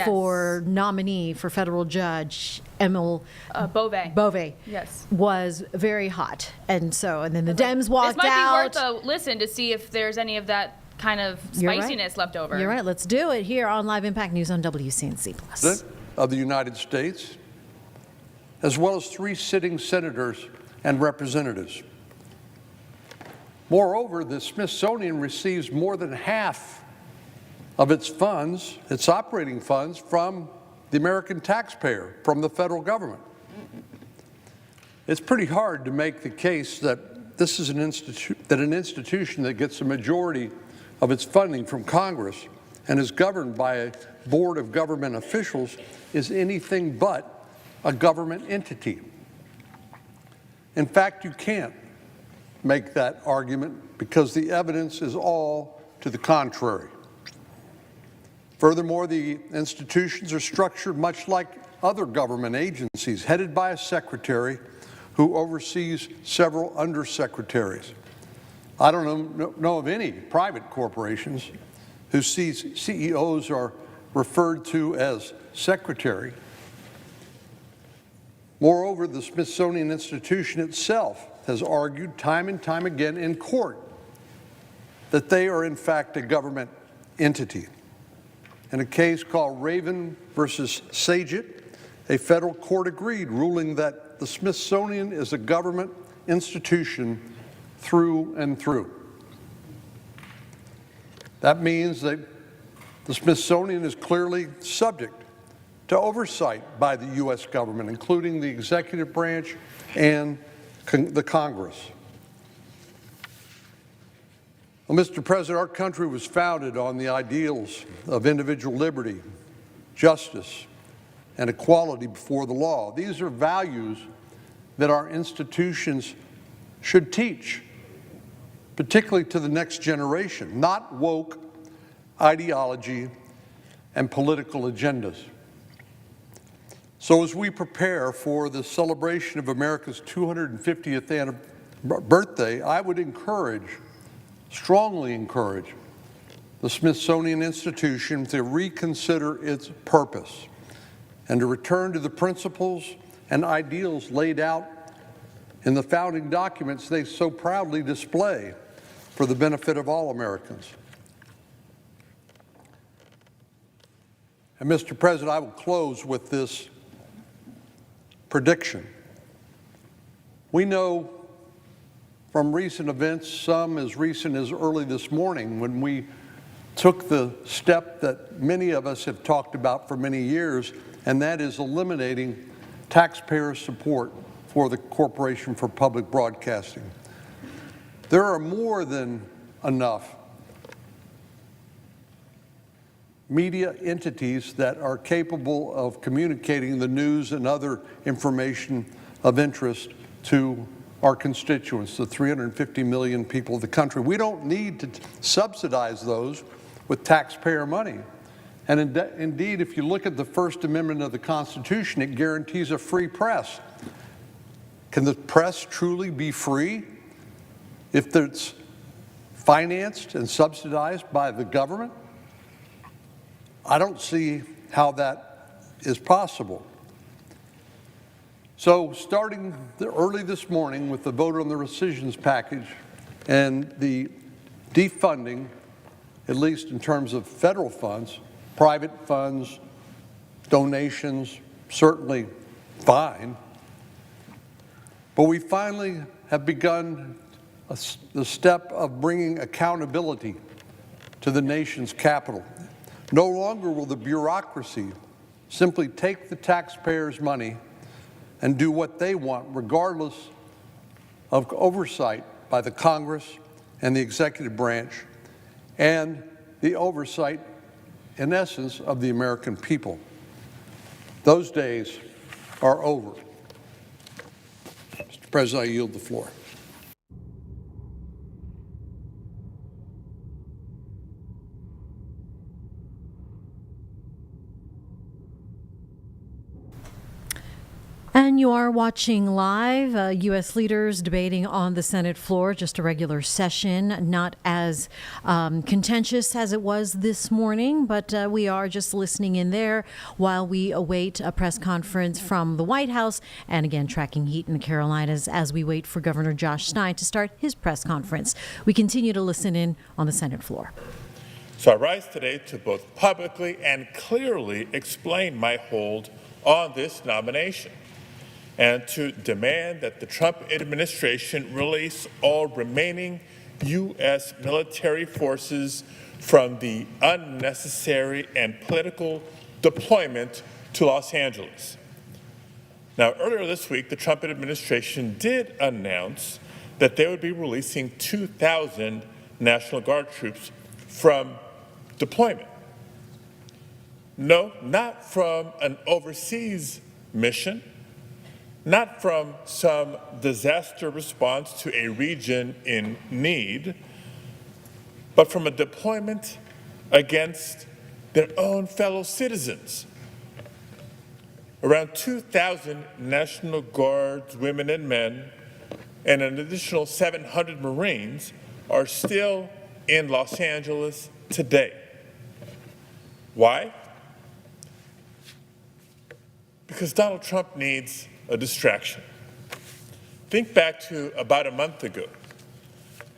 for nominee for federal judge, Emil Bove, yes, was very hot. And then the Dems walked out. This might be worth a listen to see if there's any of that kind of spiciness left over. You're right. Let's do it here on Live Impact News on WCNC+. President of the United States, as well as 3 sitting senators and representatives. Moreover, the Smithsonian receives more than half of its funds, its operating funds, from the American taxpayer, from the federal government. It's pretty hard to make the case that this is an institution that gets a majority of its funding from Congress and is governed by a board of government officials is anything but a government entity. In fact, you can't make that argument because the evidence is all to the contrary. Furthermore, the institutions are structured much like other government agencies, headed by a secretary who oversees several undersecretaries. I don't know of any private corporations whose CEOs are referred to as secretary. Moreover, the Smithsonian Institution itself has argued time and time again in court that they are in fact a government entity. In a case called Raven versus Saget, a federal court agreed, ruling that the Smithsonian is a government institution through and through. That means that the Smithsonian is clearly subject to oversight by the U.S. government, including the executive branch and the Congress. Well, Mr. President, our country was founded on the ideals of individual liberty, justice, and equality before the law. These are values that our institutions should teach, particularly to the next generation, not woke ideology and political agendas. So as we prepare for the celebration of America's 250th birthday, I would strongly encourage the Smithsonian Institution to reconsider its purpose and to return to the principles and ideals laid out in the founding documents they so proudly display for the benefit of all Americans. And Mr. President, I will close with this prediction. We know from recent events, some as recent as early this morning, when we took the step that many of us have talked about for many years, and that is eliminating taxpayer support for the Corporation for Public Broadcasting. There are more than enough media entities that are capable of communicating the news and other information of interest to our constituents, the 350 million people of the country. We don't need to subsidize those with taxpayer money. And indeed, if you look at the First Amendment of the Constitution, it guarantees a free press. Can the press truly be free if it's financed and subsidized by the government? I don't see how that is possible. So starting early this morning with the vote on the rescissions package and the defunding, at least in terms of federal funds, private funds, donations, certainly fine. But we finally have begun the step of bringing accountability to the nation's capital. No longer will the bureaucracy simply take the taxpayers' money and do what they want, regardless of oversight by the Congress and the executive branch and the oversight, in essence, of the American people. Those days are over. Mr. President, I yield the floor. And you are watching live U.S. leaders debating on the Senate floor, just a regular session, not as contentious as it was this morning, but we are just listening in there while we await a press conference from the White House, and again, tracking heat in the Carolinas as we wait for Governor Josh Stein to start his press conference. We continue to listen in on the Senate floor. So I rise today to both publicly and clearly explain my hold on this nomination, and to demand that the Trump administration release all remaining U.S. military forces from the unnecessary and political deployment to Los Angeles. Now, earlier this week, the Trump administration did announce that they would be releasing 2,000 National Guard troops from deployment. No, not from an overseas mission, not from some disaster response to a region in need, but from a deployment against their own fellow citizens. Around 2,000 National Guards women and men and an additional 700 Marines are still in Los Angeles today. Why? Because Donald Trump needs a distraction. Think back to about a month ago.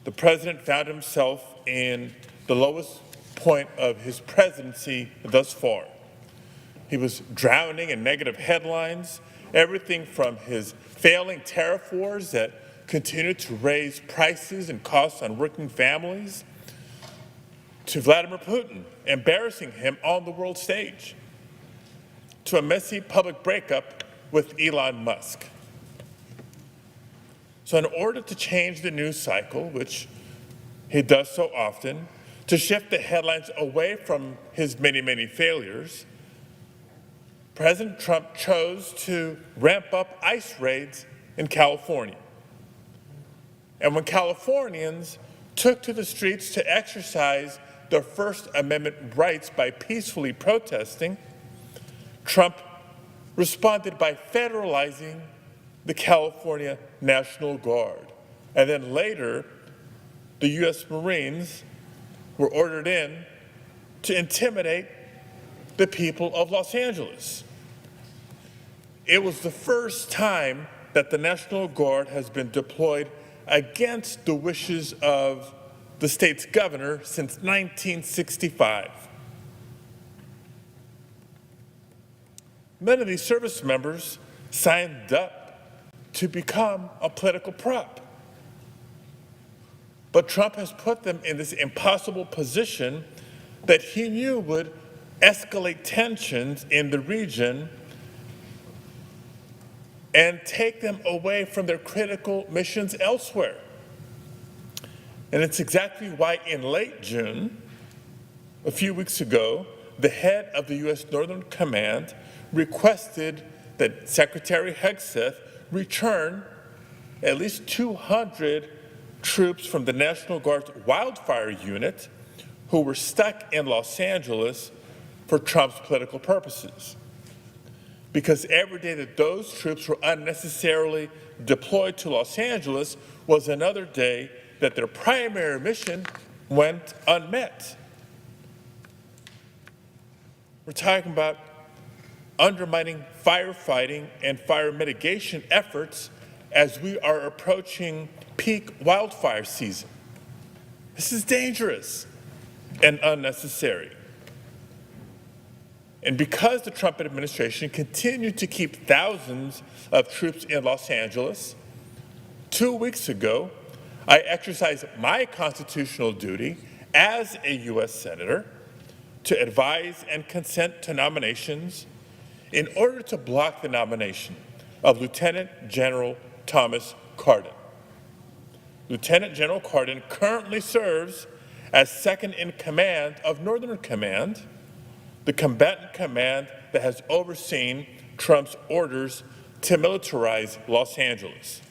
The president found himself in the lowest point of his presidency thus far. He was drowning in negative headlines, everything from his failing tariff wars that continued to raise prices and costs on working families, to Vladimir Putin embarrassing him on the world stage, to a messy public breakup with Elon Musk. So in order to change the news cycle, which he does so often, to shift the headlines away from his many, many failures, President Trump chose to ramp up ICE raids in California. And when Californians took to the streets to exercise their First Amendment rights by peacefully protesting, Trump responded by federalizing the California National Guard. And then later, the U.S. Marines were ordered in to intimidate the people of Los Angeles. It was the first time that the National Guard has been deployed against the wishes of the state's governor since 1965. None of these service members signed up to become a political prop. But Trump has put them in this impossible position that he knew would escalate tensions in the region and take them away from their critical missions elsewhere. And it's exactly why in late June, a few weeks ago, the head of the U.S. Northern Command requested that Secretary Hegseth return at least 200 troops from the National Guard's wildfire unit who were stuck in Los Angeles for Trump's political purposes. Because every day that those troops were unnecessarily deployed to Los Angeles was another day that their primary mission went unmet. We're talking about undermining firefighting and fire mitigation efforts as we are approaching peak wildfire season. This is dangerous and unnecessary. And because the Trump administration continued to keep thousands of troops in Los Angeles, 2 weeks ago, I exercised my constitutional duty as a U.S. Senator to advise and consent to nominations in order to block the nomination of Lieutenant General Thomas Cardin. Lieutenant General Cardin currently serves as second in command of Northern Command, the combatant command that has overseen Trump's orders to militarize Los Angeles.